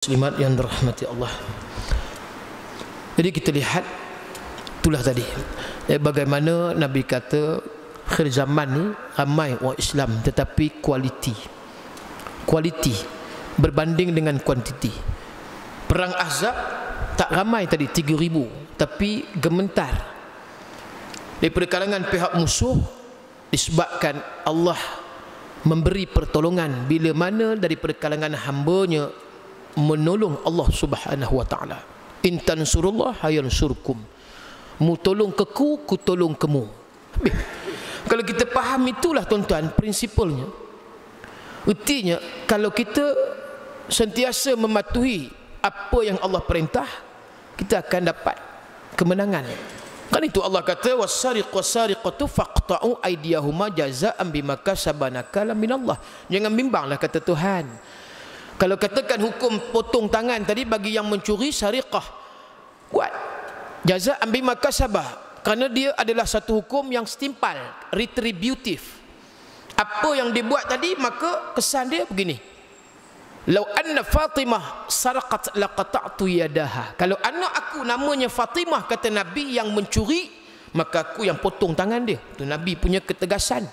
Muslimat yang dirahmati Allah. Jadi kita lihat itulah tadi bagaimana Nabi kata akhir zaman ni ramai orang Islam tetapi kualiti berbanding dengan kuantiti. Perang Ahzab tak ramai tadi 3,000 tapi gementar daripada kalangan pihak musuh disebabkan Allah memberi pertolongan bila mana daripada kalangan hamba-Nya menolong Allah Subhanahu wa taala. In tansurullah yansurkum. Mu tolong keku, ku tolong kemu. Kalau kita faham itulah tuan-tuan prinsipalnya. Artinya kalau kita sentiasa mematuhi apa yang Allah perintah, kita akan dapat kemenangan. Kan itu Allah kata was-sariqu was-sariqatu faqta'u aydiyahuma jazaa'an bima kasaba nakalan minallah. Jangan bimbanglah kata Tuhan. Kalau katakan hukum potong tangan tadi bagi yang mencuri sariqah, buat jazaa'an bima kasaba, kerana dia adalah satu hukum yang setimpal, retributif. Apa yang dibuat tadi maka kesan dia begini. Lau anna Fatimah saraqat laqata'tu yadaha. Kalau anak aku namanya Fatimah kata Nabi yang mencuri, maka aku yang potong tangan dia. Itu Nabi punya ketegasan.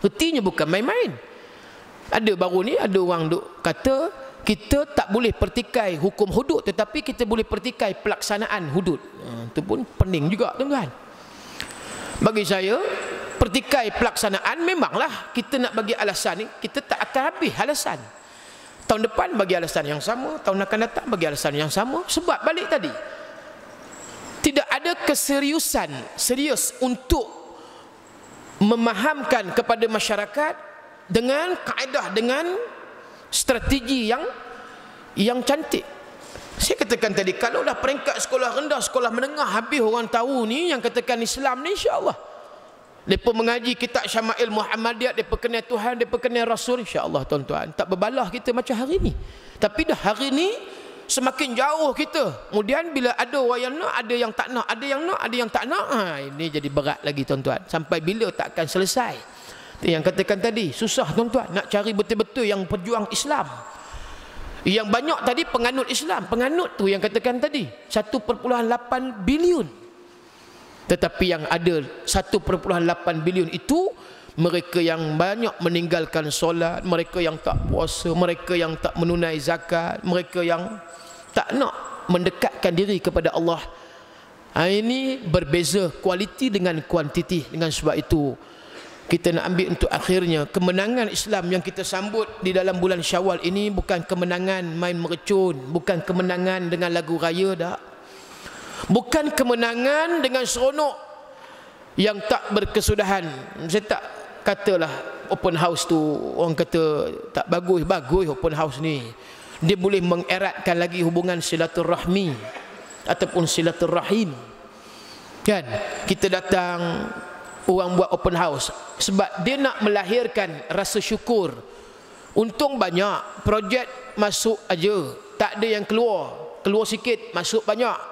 Artinya bukan main-main. Ada baru ni ada orang duk kata kita tak boleh pertikai hukum hudud tetapi kita boleh pertikai pelaksanaan hudud. Itu pun pening juga tuan-tuan. Bagi saya pertikai pelaksanaan memanglah kita nak bagi alasan ni kita tak akan habis alasan. Tahun depan bagi alasan yang sama, tahun akan datang bagi alasan yang sama. Sebab balik tadi tidak ada keseriusan serius untuk memahamkan kepada masyarakat dengan kaedah, dengan strategi yang cantik. Saya katakan tadi, kalau dah peringkat sekolah rendah, sekolah menengah habis orang tahu ni yang katakan Islam ni, insya-Allah depa mengaji kitab Syama'il Muhammadiyah, depa kenal Tuhan, depa kenal Rasul, insya-Allah tuan-tuan. Tak berbalah kita macam hari ni. Tapi dah hari ni semakin jauh kita. Kemudian bila ada orang yang nak, ada yang tak nak, ada yang nak, ada yang tak nak, ini jadi berat lagi tuan-tuan. Sampai bila tak akan selesai. Yang katakan tadi susah tuan-tuan nak cari betul-betul yang perjuang Islam. Yang banyak tadi penganut Islam. Penganut tu yang katakan tadi 1.8 bilion. Tetapi yang ada 1.8 bilion itu mereka yang banyak meninggalkan solat, mereka yang tak puasa, mereka yang tak menunai zakat, mereka yang tak nak mendekatkan diri kepada Allah. Ini berbeza kualiti dengan kuantiti. Dengan sebab itu kita nak ambil untuk akhirnya kemenangan Islam yang kita sambut di dalam bulan Syawal ini bukan kemenangan main merecun, bukan kemenangan dengan lagu raya dah. Bukan kemenangan dengan seronok yang tak berkesudahan. Saya tak katalah open house tu orang kata tak bagus open house ni. Dia boleh mengeratkan lagi hubungan silaturahmi ataupun silaturahim. Kan? Kita datang orang buat open house sebab dia nak melahirkan rasa syukur. Untung banyak projek masuk aja, tak ada yang keluar sikit masuk banyak.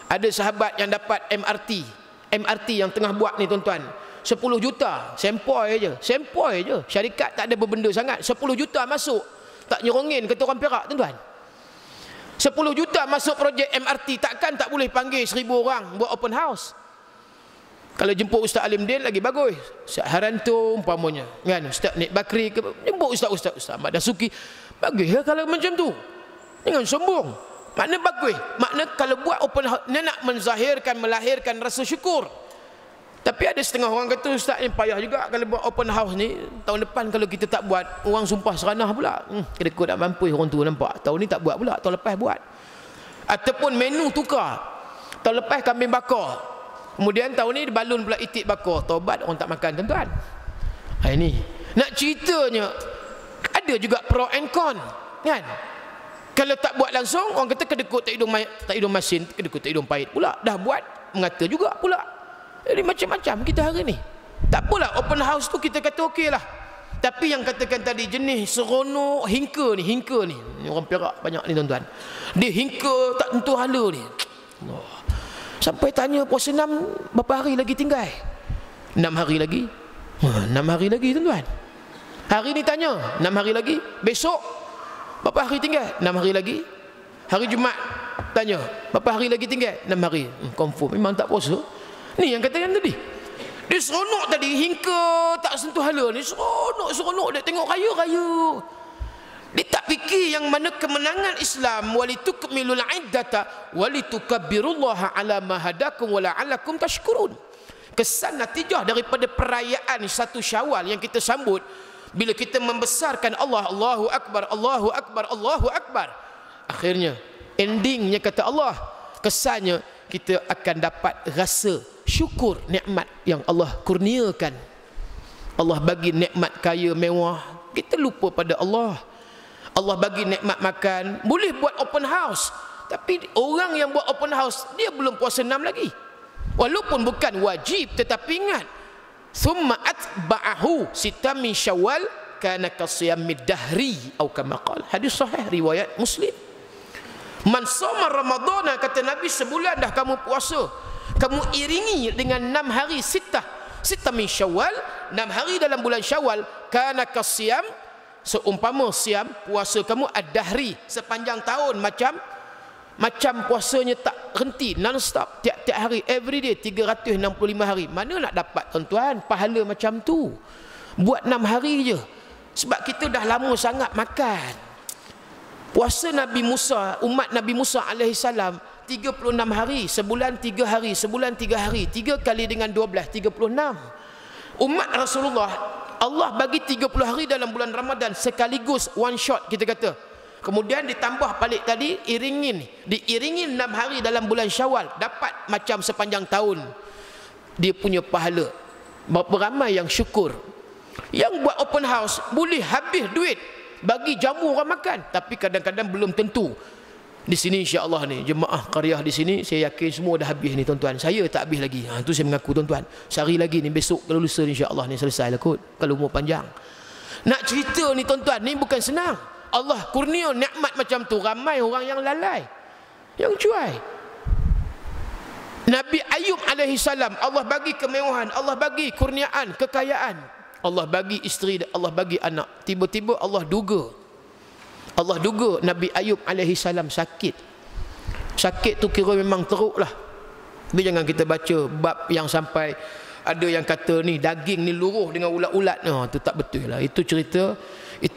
Ada sahabat yang dapat MRT yang tengah buat ni tuan-tuan, 10 juta sempoi je, syarikat tak ada berbenda sangat, 10 juta masuk, tak nyerongin kata orang Perak tuan-tuan. 10 juta masuk projek MRT, takkan tak boleh panggil 1,000 orang buat open house. Kalau jemput Ustaz Alimdin lagi bagus. Ustaz Haranto umpamanya, kan? Ustaz Nik Bakri ke, jemput Ustaz Ahmad Dasuki. Bagus ya kalau macam tu. Jangan sombong. Makna bagus. Makna kalau buat open house dia nak menzahirkan, melahirkan rasa syukur. Tapi ada setengah orang kata Ustaz ni payah juga kalau buat open house ni. Tahun depan kalau kita tak buat, orang sumpah seranah pula. Kira-kira tak mampu orang tu nampak. Tahun ni tak buat pula, tahun lepas buat. Ataupun menu tukar. Tahun lepas kambing bakar. Kemudian tahun ni balun pula itik bakar. Taubat orang tak makan tuan-tuan. Ini nak ceritanya ada juga pro and con, kan? Kalau tak buat langsung orang kata kedekut tak hidung masin, kedekut tak hidung pahit pula. Dah buat mengata juga pula. Jadi macam-macam kita hari ni. Tak apalah open house tu kita kata okey lah. Tapi yang katakan tadi jenis seronok hingka ni orang Perak banyak ni tuan-tuan. Dia hingka tak tentu hala ni. Allah. Sampai tanya puasa 6 berapa hari lagi tinggal? 6 hari lagi. 6 hari lagi tuan-tuan. Hari ni tanya 6 hari lagi. Besok berapa hari tinggal? 6 hari lagi. Hari Jumaat tanya, berapa hari lagi tinggal? 6 hari. Confirm memang tak puasa. Ni yang katakan tadi. Dia seronok tadi hingga tak sentuh hala ni, seronok dia tengok raya. Dia tak fikir yang mana kemenangan Islam, walitukmilul iddata walitukabbirullaha ala ma hadakum wa la'allakum tashkurun. Kesan natijah daripada perayaan 1 Syawal yang kita sambut, bila kita membesarkan Allah, Allahu Akbar, Allahu Akbar, Allahu Akbar, akhirnya endingnya kata Allah, kesannya kita akan dapat rasa syukur nikmat yang Allah kurniakan. Allah bagi nikmat kaya mewah, kita lupa pada Allah. Allah bagi nikmat makan, boleh buat open house, tapi orang yang buat open house dia belum puasa 6 lagi, walaupun bukan wajib. Tetapi ingat, thumma atba'ahu sitam min Syawal kana kasiyamid dahri atau kama qala, hadis sahih riwayat Muslim. Man shoma ramadhana, kata Nabi, sebulan dah kamu puasa, kamu iringi dengan 6 hari sitam min Syawal, 6 hari dalam bulan Syawal, kana kasiyam, seumpama siam puasa kamu ad-dahri, sepanjang tahun, macam puasanya tak henti, non-stop, tiap-tiap hari, every day, 365 hari. Mana nak dapat tuan-tuan pahala macam tu? Buat 6 hari je. Sebab kita dah lama sangat makan. Puasa Nabi Musa, umat Nabi Musa alaihissalam, 36 hari, sebulan 3 hari, sebulan 3 hari, 3 kali dengan 12, 36. Umat Rasulullah, Allah bagi 30 hari dalam bulan Ramadan sekaligus, one shot kita kata. Kemudian ditambah balik tadi, diiringin 6 hari dalam bulan Syawal, dapat macam sepanjang tahun dia punya pahala. Berapa ramai yang syukur. Yang buat open house boleh habis duit bagi jamu orang makan, tapi kadang-kadang belum tentu. Di sini insya-Allah ni jemaah qaryah di sini, saya yakin semua dah habis ni tuan-tuan. Saya tak habis lagi. Tu saya mengaku tuan-tuan. Sehari lagi ni, besok kalau lusa insya-Allah ni selesai lah kot, kalau umur panjang. Nak cerita ni tuan-tuan, ni bukan senang. Allah kurnia nikmat macam tu, ramai orang yang lalai, yang cuai. Nabi Ayub alaihissalam, Allah bagi kemewahan, Allah bagi kurniaan, kekayaan, Allah bagi isteri, Allah bagi anak. Tiba-tiba Allah duga Nabi Ayub alaihissalam sakit. Sakit tu kira memang teruk lah. Tapi jangan kita baca bab yang sampai ada yang kata ni daging ni luruh dengan ulat-ulat. Itu tak betul lah. Itu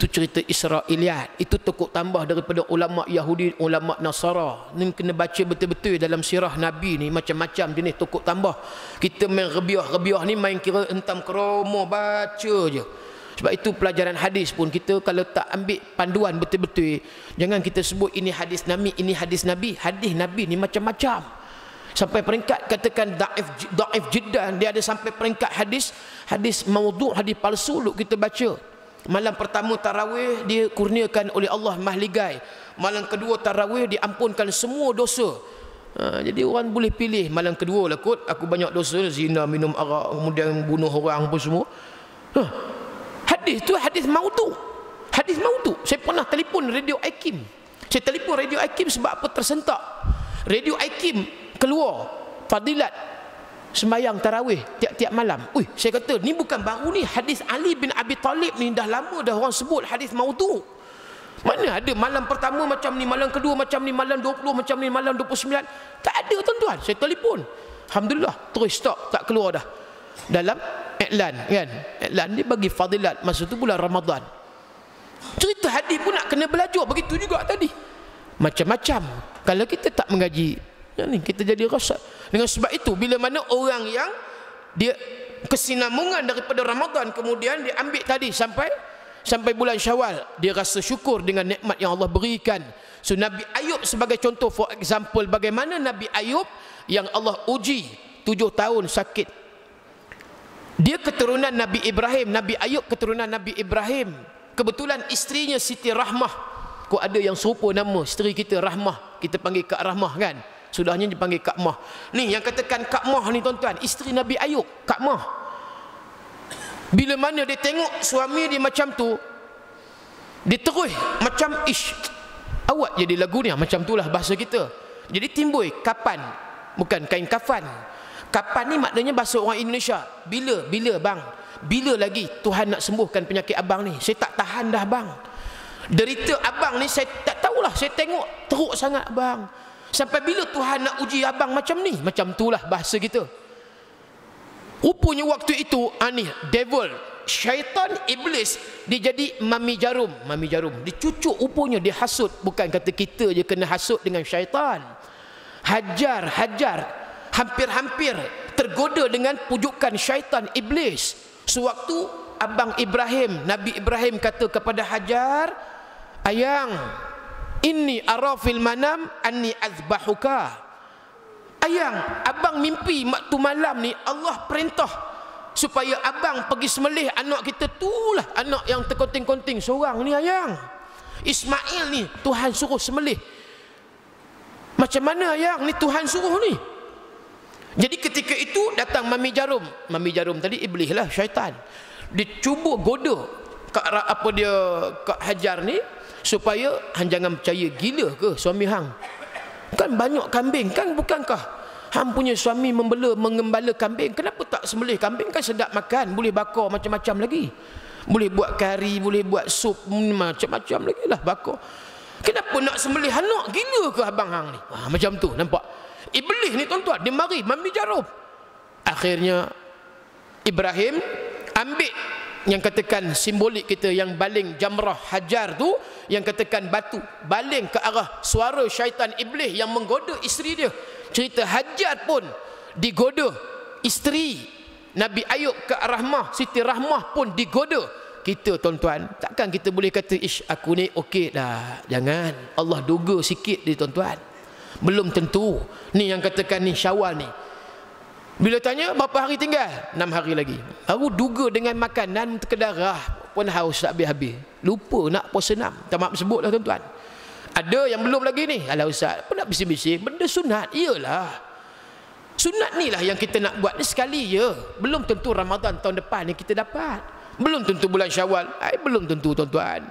cerita Israiliyat. Itu tokok tambah daripada ulama Yahudi, ulama Nasara. Ni kena baca betul-betul dalam sirah Nabi ni, macam-macam jenis tokok tambah. Kita main rebiah ni main kira hentam kromo, baca je. Sebab itu pelajaran hadis pun kita kalau tak ambil panduan betul-betul, jangan kita sebut ini hadis Nabi, ini hadis Nabi. Hadis Nabi ni macam-macam. Sampai peringkat katakan daif jiddan, dia ada sampai peringkat hadis maudhu', hadis palsu duk kita baca. Malam pertama tarawih dia kurniakan oleh Allah mahligai. Malam kedua tarawih diampunkan semua dosa. Jadi orang boleh pilih malam kedua lah kot, aku banyak dosa, zina, minum arak, kemudian bunuh orang pun semua. Hadis tu hadis maudhu'. Hadis maudhu'. Saya pernah telefon Radio Aikim. Saya telefon Radio Aikim sebab apa? Tersentak. Radio Aikim keluar fadilat sembahyang tarawih tiap-tiap malam. Saya kata ni bukan baru ni, hadis Ali bin Abi Talib ni dah lama dah orang sebut hadis maudhu'. Mana ada malam pertama macam ni, malam kedua macam ni, malam 20 macam ni, malam 29. Tak ada tuan-tuan. Saya telefon, alhamdulillah terus stop, tak keluar dah dalam iklan kan. Iklan dia bagi fadilat masa tu bulan Ramadan. Cerita hadis pun nak kena belajar, begitu juga tadi. Macam-macam. Kalau kita tak mengaji ni, kita jadi rosak. Dengan sebab itu, bila mana orang yang dia kesinambungan daripada Ramadan, kemudian dia ambil tadi sampai bulan Syawal, dia rasa syukur dengan nikmat yang Allah berikan. So Nabi Ayub sebagai contoh, for example, bagaimana Nabi Ayub yang Allah uji 7 tahun sakit. Dia keturunan Nabi Ibrahim. Nabi Ayub keturunan Nabi Ibrahim. Kebetulan isterinya Siti Rahmah. Kok ada yang serupa nama isteri kita, Rahmah, kita panggil Kak Rahmah kan, sudahnya dipanggil Kak Mah. Ni yang katakan Kak Mah ni tuan-tuan, isteri Nabi Ayub, Kak Mah. Bila mana dia tengok suami dia macam tu, dia terus macam awak jadi lagu ni, macam itulah bahasa kita. Jadi timbul kapan, bukan kain kafan. Kapan ni maknanya bahasa orang Indonesia. Bila bang? Bila lagi Tuhan nak sembuhkan penyakit abang ni? Saya tak tahan dah bang. Derita abang ni saya tak tahulah, saya tengok teruk sangat abang. Sampai bila Tuhan nak uji abang macam ni? Macam itulah bahasa kita. Rupanya waktu itu ni devil, syaitan, iblis dia jadi mami jarum. Mami jarum dicucuk, rupanya dia hasut. Bukan kata kita je kena hasut dengan syaitan. Hajar hampir-hampir tergoda dengan pujukan syaitan, iblis. Sewaktu abang Ibrahim, Nabi Ibrahim kata kepada Hajar, ayang, inni ara fil manam anni azbahuka. Ayang, abang mimpi waktu malam ni Allah perintah supaya abang pergi sembelih anak kita. Tulah anak yang terkonting-konting seorang ni ayang, Ismail ni Tuhan suruh sembelih. Macam mana ayang, ni Tuhan suruh ni. Jadi ketika itu datang mami jarum. Mami jarum tadi iblis lah, syaitan. Dia cuba goda Kak Hajar ni supaya hang jangan percaya, gila ke suami hang? Kan banyak kambing kan, bukankah hang punya suami mengembala kambing? Kenapa tak sembelih kambing? Kan sedap makan, boleh bakar macam-macam lagi, boleh buat kari, boleh buat sup, macam-macam lagi lah bakar. Kenapa nak sembelih anak? Gila ke abang hang ni? Macam tu, nampak iblis ni tuan-tuan, dia mari mami jarum. Akhirnya Ibrahim ambil yang katakan simbolik kita, yang baling jamrah Hajar tu, yang katakan batu, baling ke arah suara syaitan iblis yang menggoda isteri dia. Cerita Hajar pun digoda isteri Nabi Ayub ke Rahmah, Siti Rahmah pun digoda. Kita tuan-tuan, takkan kita boleh kata ish aku ni okey dah. Jangan, Allah duga sikit dia tuan-tuan. Belum tentu. Ni yang katakan ni Syawal ni, bila tanya berapa hari tinggal? 6 hari lagi. Baru duga dengan makanan terkedarah pun haus tak habis-habis. Lupa nak puasa 6. Tak maaf sebut lah tuan-tuan. Ada yang belum lagi ni. Alah ustaz, apa nak bising-bising? Benda sunat. Iyalah, sunat ni lah yang kita nak buat ni sekali je. Belum tentu Ramadan tahun depan ni kita dapat. Belum tentu bulan Syawal. Belum tentu tuan-tuan.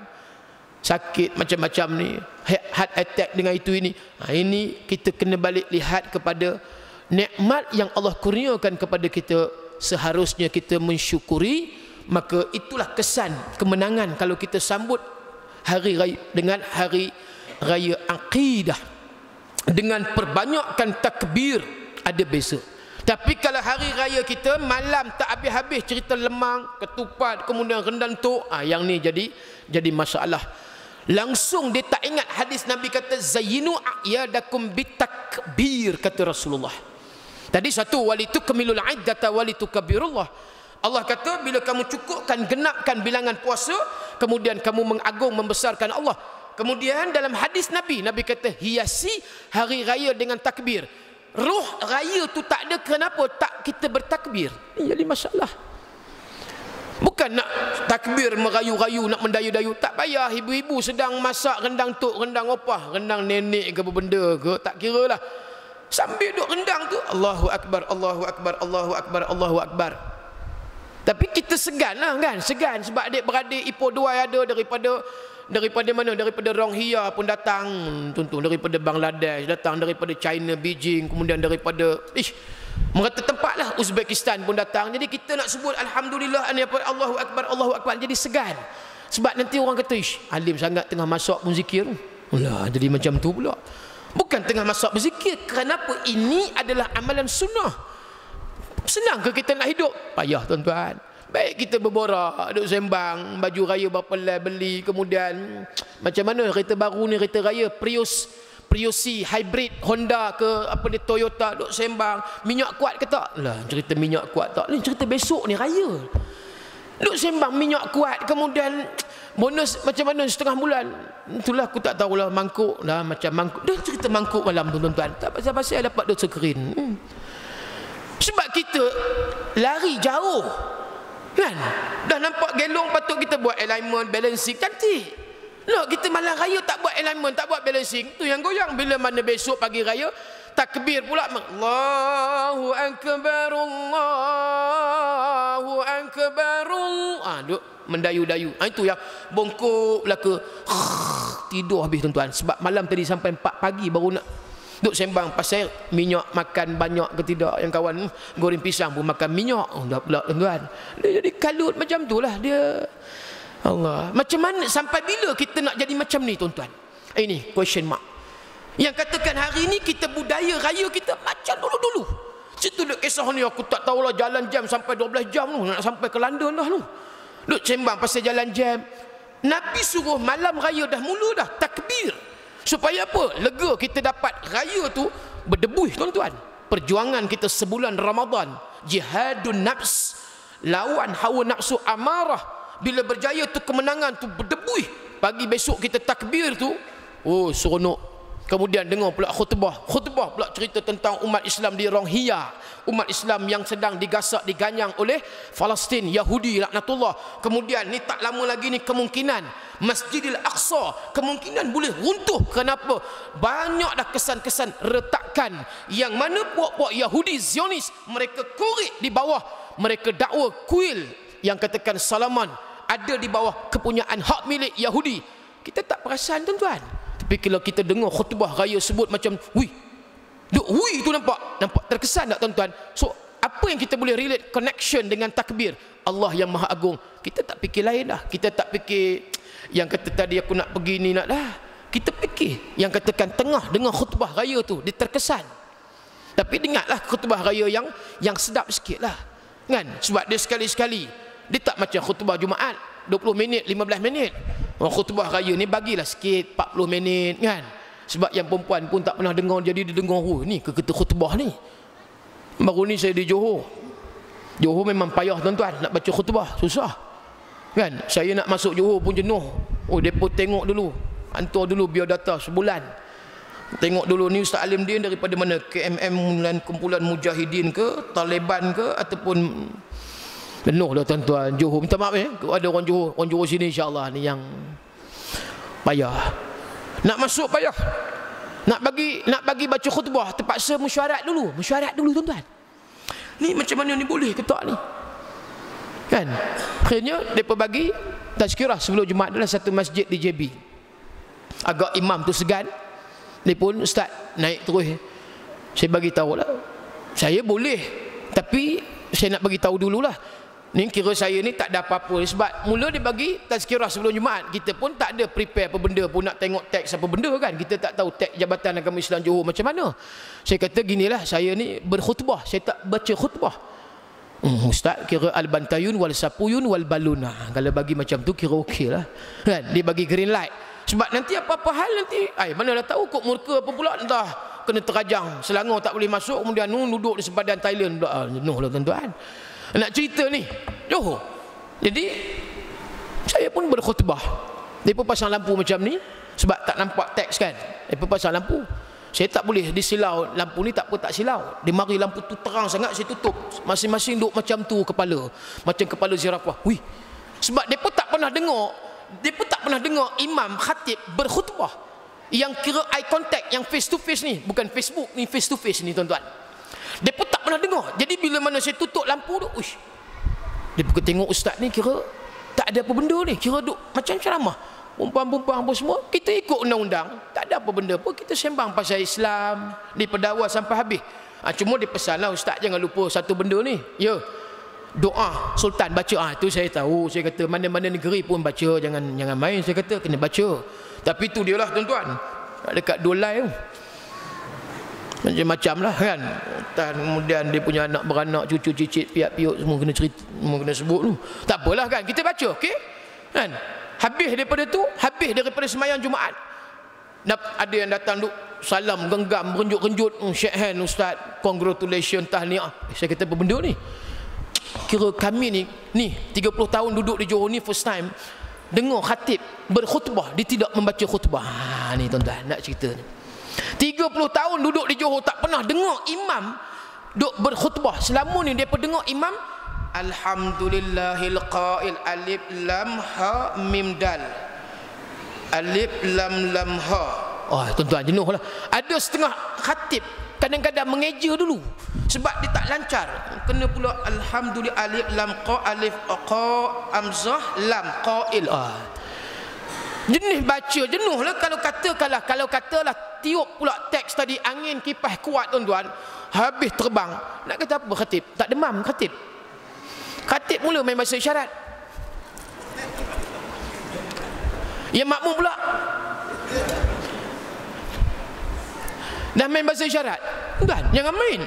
Sakit macam-macam ni, heart attack dengan itu ini. Ini kita kena balik lihat kepada nikmat yang Allah kurniakan kepada kita. Seharusnya kita mensyukuri. Maka itulah kesan kemenangan kalau kita sambut hari raya dengan hari raya akidah, dengan perbanyakkan takbir, ada beza. Tapi kalau hari raya kita malam tak habis-habis cerita lemang, ketupat, kemudian rendang tok, yang ni jadi masalah. Langsung dia tak ingat hadis Nabi kata zayyinu a'yadakum bitakbir, kata Rasulullah. Tadi satu, walitu kamilul iddata walitu kabirullah. Allah kata bila kamu cukupkan, genapkan bilangan puasa, kemudian kamu mengagung membesarkan Allah. Kemudian dalam hadis Nabi kata hiasi hari raya dengan takbir. Ruh raya tu tak ada, kenapa tak kita bertakbir? Ini jadi masalah. Bukan nak takbir merayu-rayu, nak mendayu-dayu. Tak payah, ibu-ibu sedang masak rendang tok, rendang opah, rendang nenek ke apa benda ke, tak kira lah. Sambil duk rendang tu Allahu Akbar, Allahu Akbar, Allahu Akbar, Allahu Akbar. Tapi kita segan lah kan, segan sebab adik-beradik Ipoh Duai ada daripada mana? Daripada Rohingya pun datang, tuan-tuan, daripada Bangladesh datang, daripada China, Beijing, kemudian daripada merata tempat lah, Uzbekistan pun datang. Jadi kita nak sebut Alhamdulillah ni apa, Allahu Akbar, Allahu Akbar, jadi segan. Sebab nanti orang kata ish, alim sangat tengah masak pun zikir. Alah, jadi macam tu pula. Bukan tengah masak berzikir. Kenapa? Ini adalah amalan sunnah. Senang ke kita nak hidup? Payah tuan-tuan. Baik kita berborak, duk sembang, baju raya berapa lah beli, kemudian macam mana kereta baru ni, kereta raya Prius hybrid Honda ke apa ni, Toyota, duk sembang, minyak kuat ke tak? Lah, cerita minyak kuat tak? Ni cerita besok ni raya. Duk sembang minyak kuat, kemudian bonus macam mana setengah bulan. Itulah aku tak tahulah, mangkuk lah macam mangkuk. Dah cerita mangkuk malam tuan-tuan. Tak pasal-pasal dapat dosa kering. Sebab kita lari jauh kan. Dah nampak gelong, patut kita buat alignment, balancing, cantik. No, kita malam raya tak buat alignment, tak buat balancing, tu yang goyang. Bila mana besok pagi raya takbir pula, Allahu Akbar, Allahu Akbar, duk mendayu-dayu. Itu yang bongkok belaka, tidur habis tuan-tuan. Sebab malam tadi sampai 4 pagi baru nak duk sembang pasal minyak makan banyak ke tidak. Yang kawan goreng pisang pun makan minyak. Dah pula tuan-tuan. Dia jadi kalut macam tu lah dia. Allah. Macam mana, sampai bila kita nak jadi macam ni tuan-tuan? Ini question mark. Yang katakan hari ni kita budaya raya kita macam dulu-dulu. Situ duk kisah ni, aku tak tahulah jalan jam sampai 12 jam tu, nak sampai ke London dah tu. Duk sembang pasal jalan jam. Nabi suruh malam raya dah mula dah takbir. Supaya apa? Lega kita dapat raya tu berdebuih tuan-tuan. Perjuangan kita sebulan Ramadan, jihadun nafs, lawan hawa nafsu amarah. Bila berjaya tu kemenangan tu berdebuih. Pagi besok kita takbir tu, oh seronok. Kemudian dengar pula khutbah. Khutbah pula cerita tentang umat Islam di Rohingya, umat Islam yang sedang digasak, diganyang oleh Palestin, Yahudi laknatullah. Kemudian ni tak lama lagi ni kemungkinan Masjidil Aqsa kemungkinan boleh runtuh. Kenapa? Banyak dah kesan-kesan retakan yang mana puak-puak Yahudi Zionis mereka korek di bawah, mereka dakwa kuil yang katakan Salaman ada di bawah kepunyaan hak milik Yahudi. Kita tak perasan tuan-tuan. Tapi kalau kita dengar khutbah raya sebut macam wih, duk wih tu nampak terkesan tak tuan-tuan? So apa yang kita boleh relate connection dengan takbir? Allah yang Maha Agung. Kita tak fikir lain dah. Kita tak fikir yang kata tadi aku nak pergi ni nak dah. Kita fikir yang katakan tengah dengar khutbah raya tu dia terkesan. Tapi dengarlah khutbah raya yang sedap sikit lah kan? Sebab dia sekali-sekali, dia tak macam khutbah Jumaat 20 minit, 15 minit. Khutbah raya ni bagilah sikit 40 minit kan. Sebab yang perempuan pun tak pernah dengar, jadi dia dengar, oh ni kata khutbah ni. Baru ni saya di Johor. Johor memang payah tuan-tuan nak baca khutbah, susah kan. Saya nak masuk Johor pun jenuh. Oh depa tengok dulu, hantar dulu biodata sebulan. Tengok dulu ni Ustaz Alim Din daripada mana, KMM dan kumpulan mujahidin ke, Taliban ke, ataupun penuh dah tuan-tuan. Johor, minta maaf ada orang Johor sini insya-Allah ni yang payah. Nak masuk payah. Nak bagi baca khutbah terpaksa mesyuarat dulu tuan-tuan. Ni macam mana ni boleh ke tak ni? Kan? Akhirnya depa bagi tazkirah sebelum Jumaat dalam satu masjid di JB. Agak imam tu segan. Dia pun ustaz naik terus. Saya bagi tahulah. Saya boleh, tapi saya nak bagi tahu dululah. Ni kira saya ni tak ada apa-apa. Sebab mula dia bagi tazkirah sebelum Jumaat, kita pun tak ada prepare apa benda pun, nak tengok teks apa benda kan. Kita tak tahu teks Jabatan Agama Islam Johor macam mana. Saya kata ginilah, saya ni berkhutbah, saya tak baca khutbah. Ustaz kira al-bantayun wal sapuyun wal baluna. Kalau bagi macam tu kira okey lah kan. Dia bagi green light. Sebab nanti apa-apa hal nanti, mana dah tahu kok murka apa pula, entah kena terajang, Selangor tak boleh masuk, kemudian duduk di sepadan Thailand pula. Jenuh lah tuan-tuan. Nak cerita ni Johor. Jadi saya pun berkhutbah. Dia pun pasang lampu macam ni sebab tak nampak teks kan. Dia pun pasang lampu. Saya tak boleh disilau lampu ni, tak apa tak silau. Dia mari lampu tu terang sangat, saya tutup. Masing-masing duduk macam tu kepala, macam kepala zirafah. Wih. Sebab dia pun tak pernah dengar, imam khatib berkhutbah yang kira eye contact, yang face to face ni, bukan Facebook ni, face to face ni tuan-tuan. Dia pun tak pernah dengar. Jadi bila mana saya tutup lampu tu, uish, dia pun tengok ustaz ni kira tak ada apa benda ni, kira duk macam ceramah. Perempuan-perempuan apa semua, kita ikut undang-undang, tak ada apa benda pun, kita sembang pasal Islam di awal sampai habis. Cuma dia pesan lah, ustaz jangan lupa satu benda ni. Ya, doa sultan baca. Itu saya tahu. Saya kata mana-mana negeri pun baca, jangan main. Saya kata kena baca. Tapi tu dia lah tuan-tuan, dekat dolai tu macam-macam lah kan. Dan kemudian dia punya anak beranak, cucu cicit, piak-piuk semua kena cerita, semua kena sebut tu. Tak apalah kan, kita baca, okey kan. Habis daripada sembahyang Jumaat, ada yang datang duk salam genggam, renjut-renjut, shake hand ustaz, congratulations, tahniah. Saya kata apa benda ni? Kira kami ni 30 tahun duduk di Johor ni, first time dengar khatib berkhutbah, dia tidak membaca khutbah. Ni tuan-tuan nak cerita ni. 30 tahun duduk di Johor tak pernah dengar imam duk berkhutbah. Selama ni dia dengar imam alhamdulillahil qail alif lam ha mim dal, alif lam lam ha. Tuan-tuan jenuh lah. Ada setengah khatib kadang-kadang mengeja dulu sebab dia tak lancar. Kena pula alhamdulillah alif lam qa alif qa amzah lam qail. Jenis baca jenuh lah. Kalau katalah tiup pula teks tadi, angin kipas kuat tuan-tuan, habis terbang. Nak kata apa khatib? Tak demam khatib. Khatib mula main bahasa isyarat. Yang makmum pula dah main bahasa isyarat. Tuan, jangan main.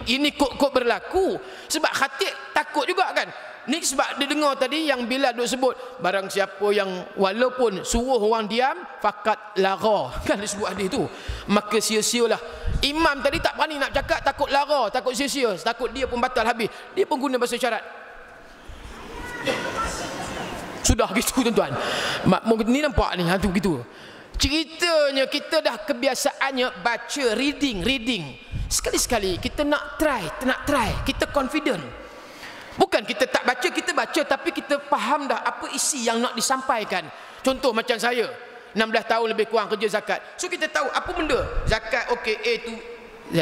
Ini kod-kod berlaku. Sebab khatib takut juga kan. Ni sebab dia dengar tadi yang Bilal duk sebut, barang siapa yang walaupun suruh orang diam fakat lara, kan dia sebut hadis tu, maka sia-sialah. Imam tadi tak berani nak cakap, takut lara, takut sia-sia, takut dia pun batal habis. Dia pun guna bahasa isyarat. Sudah gitu tuan-tuan. Makmum ni nampak ni hantu gitu. Ceritanya kita dah kebiasaannya baca reading. Sekali-sekali kita nak try, kita confident. Bukan kita tak baca, kita baca tapi kita faham dah apa isi yang nak disampaikan. Contoh macam saya, 16 tahun lebih kurang kerja zakat. So kita tahu apa benda zakat, okey, A to Z.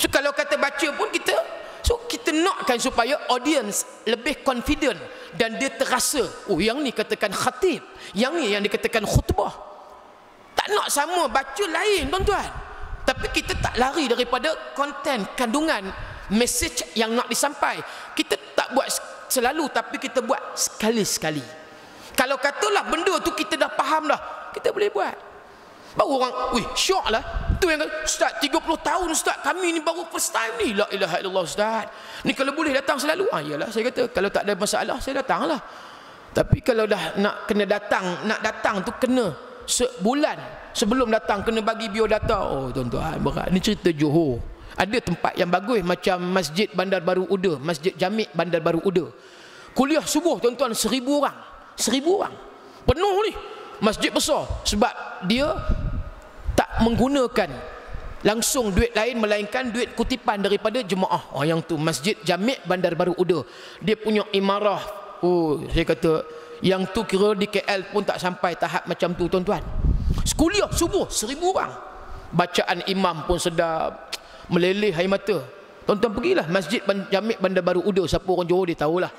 So kalau kata baca pun kita nakkan supaya audience lebih confident dan dia terasa, oh yang ni katakan khatib, yang ni yang dikatakan khutbah. Tak nak sama, baca lain tuan-tuan. Tapi kita tak lari daripada konten, kandungan, message yang nak disampaikan. Kita tak buat selalu, tapi kita buat sekali-sekali. Kalau katalah benda tu kita dah faham dah, kita boleh buat. Baru orang, wih, syok lah. Tu yang kata, Ustaz, 30 tahun Ustaz, kami ni baru first time ni. La ilaha illallah Ustaz. Ni kalau boleh datang selalu. Yalah, saya kata, kalau tak ada masalah, saya datang lah. Tapi kalau dah nak datang tu kena sebulan sebelum datang, kena bagi biodata. Oh tuan-tuan, berat. Ni cerita Johor. Ada tempat yang bagus macam Masjid Bandar Baru Uda, Masjid Jamik Bandar Baru Uda. Kuliah subuh tuan-tuan 1000 orang. 1000 orang. Penuh ni. Masjid besar. Sebab dia tak menggunakan langsung duit lain, melainkan duit kutipan daripada jemaah. Oh yang tu Masjid Jamik Bandar Baru Uda. Dia punya imarah. Oh saya kata yang tu kira di KL pun tak sampai tahap macam tu tuan-tuan. Kuliah subuh 1000 orang. Bacaan imam pun sedap, meleleh air mata. Tuan-tuan pergilah Masjid Jamik Bandar Baru Uda. Siapa orang Johor dia tahulah.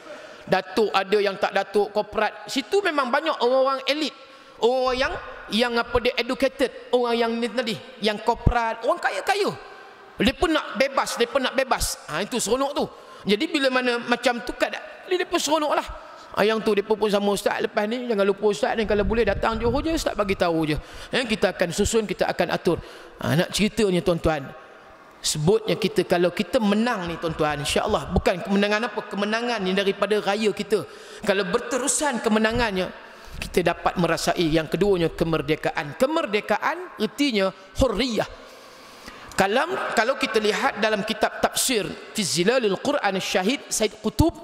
Datuk ada, yang tak datuk, korporat. Situ memang banyak orang-orang elit. Orang yang apa dia educated, orang yang ni tadi, yang korporat, orang kaya-kaya. Dia pun nak bebas, itu seronok tu. Jadi bila mana macam tu dia pun seronoklah. Yang tu dia pun sama Ustaz, lepas ni jangan lupa Ustaz ni kalau boleh datang Johor je, Ustaz bagi tahu je. Kita akan susun, kita akan atur. Nak ceritanya tuan-tuan, sebutnya kita kalau kita menang ni tuan-tuan, insya-Allah bukan kemenangan apa, kemenangan ni daripada raya kita. Kalau berterusan kemenangannya, kita dapat merasai yang keduanya kemerdekaan. Kemerdekaan artinya hurriyah. Kalau kita lihat dalam kitab tafsir Fi Zilalil Quran Syahid, Said Qutub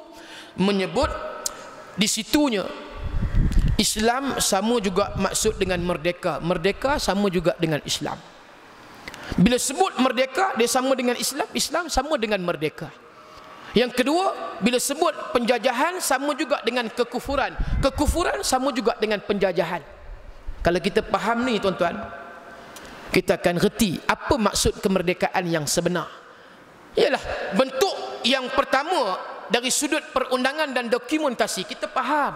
menyebut di situnya Islam sama juga maksud dengan merdeka. Merdeka sama juga dengan Islam. Bila sebut merdeka, dia sama dengan Islam. Islam sama dengan merdeka. Yang kedua, bila sebut penjajahan, sama juga dengan kekufuran. Kekufuran sama juga dengan penjajahan. Kalau kita faham ni tuan-tuan, kita akan reti apa maksud kemerdekaan yang sebenar. Ialah bentuk yang pertama dari sudut perundangan dan dokumentasi, kita faham.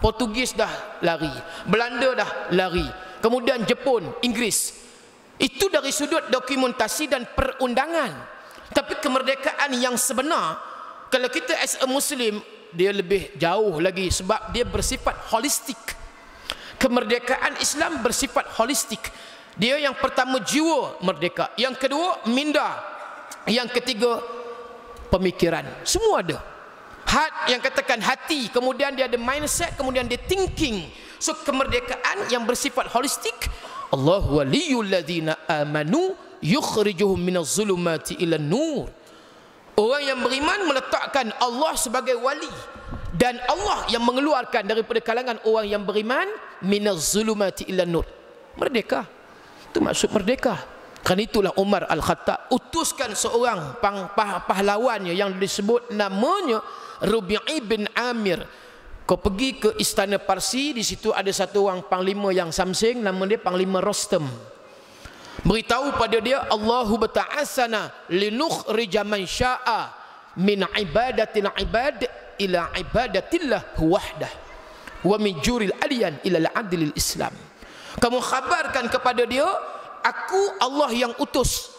Portugis dah lari, Belanda dah lari, kemudian Jepun, Inggris. Itu dari sudut dokumentasi dan perundangan. Tapi kemerdekaan yang sebenar, kalau kita as a Muslim, dia lebih jauh lagi sebab dia bersifat holistik. Kemerdekaan Islam bersifat holistik. Dia yang pertama jiwa merdeka, yang kedua minda, yang ketiga pemikiran. Semua ada. Yang katakan hati, kemudian dia ada mindset, kemudian dia thinking. So kemerdekaan yang bersifat holistik, Allah waliyul ladzina amanu yukhrijuhum minaz zulumati ilan nur. Orang yang beriman meletakkan Allah sebagai wali, dan Allah yang mengeluarkan daripada kalangan orang yang beriman minaz zulumati ilan nur. Merdeka. Itu maksud merdeka. Kerana itulah Umar Al-Khattab utuskan seorang pahlawannya yang disebut namanya Rubi'i bin Amir. Kau pergi ke istana Parsi, di situ ada satu orang panglima yang samsing, nama dia Panglima Rostam. Beritahu pada dia, Allahu bata'asana linukhrija man sya'a min ibadatil ibad ila ibadatillah wahdah wa min juril aliyan ila al-adlil Islam. Kamu khabarkan kepada dia, aku Allah yang utus.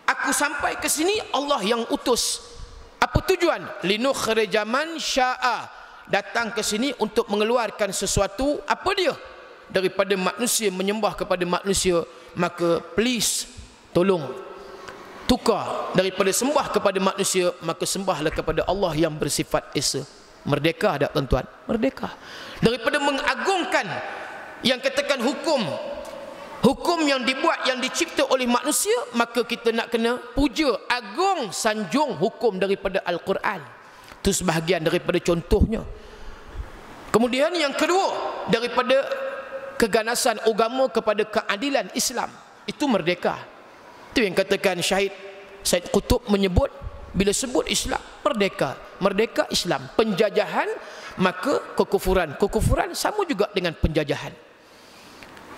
Aku sampai ke sini, Allah yang utus. Apa tujuan? Linukhrija man sya'a. Datang ke sini untuk mengeluarkan sesuatu, apa dia? daripada manusia menyembah kepada manusia, maka please tolong tukar daripada sembah kepada manusia, maka sembahlah kepada Allah yang bersifat esa. Merdeka tak tuan-tuan? Merdeka. Daripada mengagungkan yang katakan hukum yang dibuat, yang dicipta oleh manusia, maka kita nak kena puja, agung, sanjung hukum daripada Al-Quran. Itu sebahagian daripada contohnya. Kemudian yang kedua, daripada keganasan agama kepada keadilan Islam, itu merdeka. Itu yang katakan Syed Qutb menyebut, bila sebut Islam, merdeka. Merdeka Islam. Penjajahan, maka kekufuran. Kekufuran sama juga dengan penjajahan.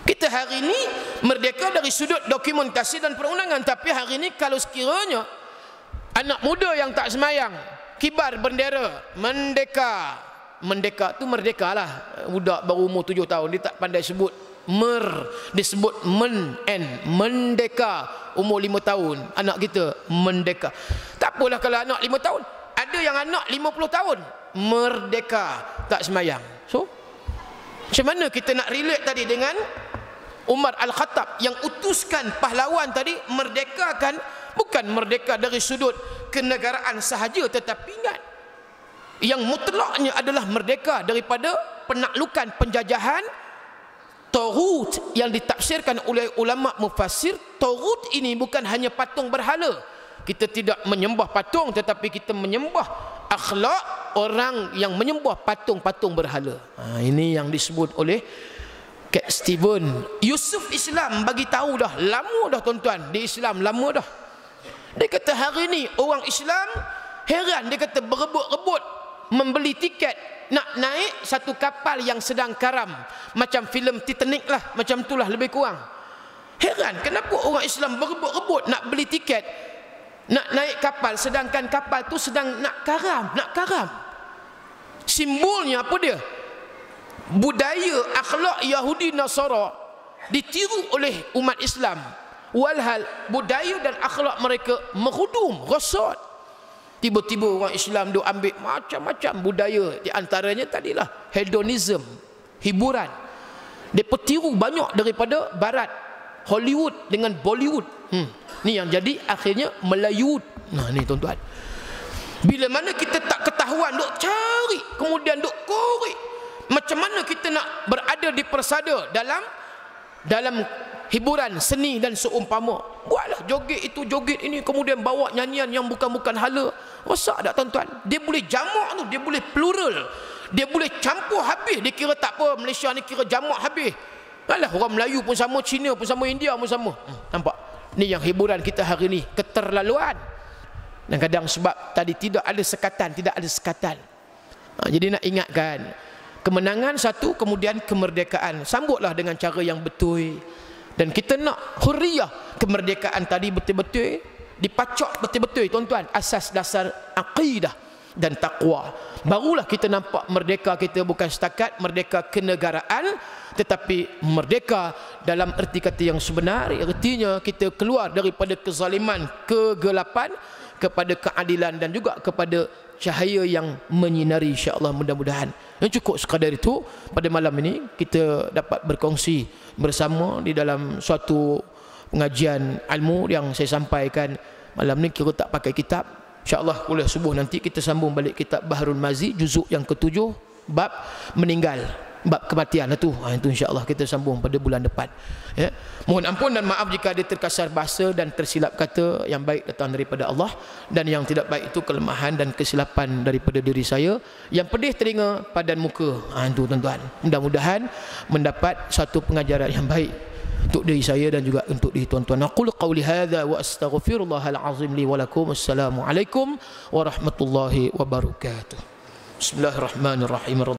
Kita hari ini merdeka dari sudut dokumentasi dan perundangan. Tapi hari ini kalau sekiranya anak muda yang tak semayang, kibar bendera, merdeka. Merdeka tu merdeka lah. Budak baru umur 7 tahun, dia tak pandai sebut dia sebut merdeka. Umur 5 tahun anak kita merdeka. Tak apalah kalau anak 5 tahun, ada yang anak 50 tahun merdeka, tak semayang. So macam mana kita nak relate tadi dengan Umar Al-Khattab yang utuskan pahlawan tadi merdekakan, bukan merdeka dari sudut kenegaraan sahaja, tetapi ingat yang mutlaknya adalah merdeka daripada penaklukan, penjajahan. Taghut yang ditafsirkan oleh ulama mufassir, taghut ini bukan hanya patung berhala. Kita tidak menyembah patung, tetapi kita menyembah akhlak orang yang menyembah patung-patung berhala. Ini yang disebut oleh Cat Steven. Yusuf Islam bagi tahu dah, lama dah tuan-tuan, di Islam lama dah. Dia kata hari ni orang Islam heran, dia kata berebut-rebut membeli tiket nak naik satu kapal yang sedang karam, macam filem Titanic lah, macam itulah lebih kurang. Heran kenapa orang Islam berebut-rebut nak beli tiket nak naik kapal, sedangkan kapal tu sedang nak karam. Simbolnya apa dia? Budaya akhlak Yahudi Nasara ditiru oleh umat Islam, walhal budaya dan akhlak mereka merudum, rosot. Tiba-tiba orang Islam duk ambil macam-macam budaya, di antaranya tadilah hedonism, hiburan. Dia petiru banyak daripada barat, Hollywood dengan Bollywood. Ni yang jadi akhirnya Melayu. Nah ni tuan-tuan, bila mana kita tak ketahuan, duk cari, kemudian duk korek, macam mana kita nak berada di persada dalam hiburan, seni dan seumpama. Buatlah joget itu, joget ini, kemudian bawa nyanyian yang bukan-bukan hala. Rosak tak tuan-tuan? Dia boleh jamak tu, dia boleh plural, dia boleh campur habis. Dia kira tak apa, Malaysia ni kira jamak habis. Alah, orang Melayu pun sama, Cina pun sama, India pun sama. Nampak? Ni yang hiburan kita hari ni, keterlaluan. Dan kadang sebab tadi tidak ada sekatan. Jadi nak ingatkan, kemenangan satu, kemudian kemerdekaan. Sambutlah dengan cara yang betul. Dan kita nak hurriyah, kemerdekaan tadi betul-betul dipacok betul-betul tuan-tuan, asas dasar aqidah dan taqwa. Barulah kita nampak merdeka kita bukan setakat merdeka kenegaraan, tetapi merdeka dalam erti kata yang sebenar. Artinya kita keluar daripada kezaliman, kegelapan kepada keadilan dan juga kepada cahaya yang menyinari, insya-Allah. Mudah-mudahan yang cukup sekadar itu pada malam ini kita dapat berkongsi bersama di dalam suatu pengajian ilmu yang saya sampaikan malam ni. Kira tak pakai kitab, insya-Allah kuliah subuh nanti kita sambung balik kitab Bahrul Mazi juzuk yang ke-7, bab meninggal, bab kematian itu. Itu insya-Allah kita sambung pada bulan depan. Ya. Mohon ampun dan maaf jika ada terkasar bahasa dan tersilap kata. Yang baik datang daripada Allah, dan yang tidak baik itu kelemahan dan kesilapan daripada diri saya. Yang pedih telinga, padan muka. Itu tuan-tuan. Mudah-mudahan mendapat satu pengajaran yang baik untuk diri saya dan juga untuk diri tuan-tuan. Aqulu qawli hadza wa astaghfirullahal azim li wa lakum. Assalamualaikum warahmatullahi wabarakatuh. Bismillahirrahmanirrahim.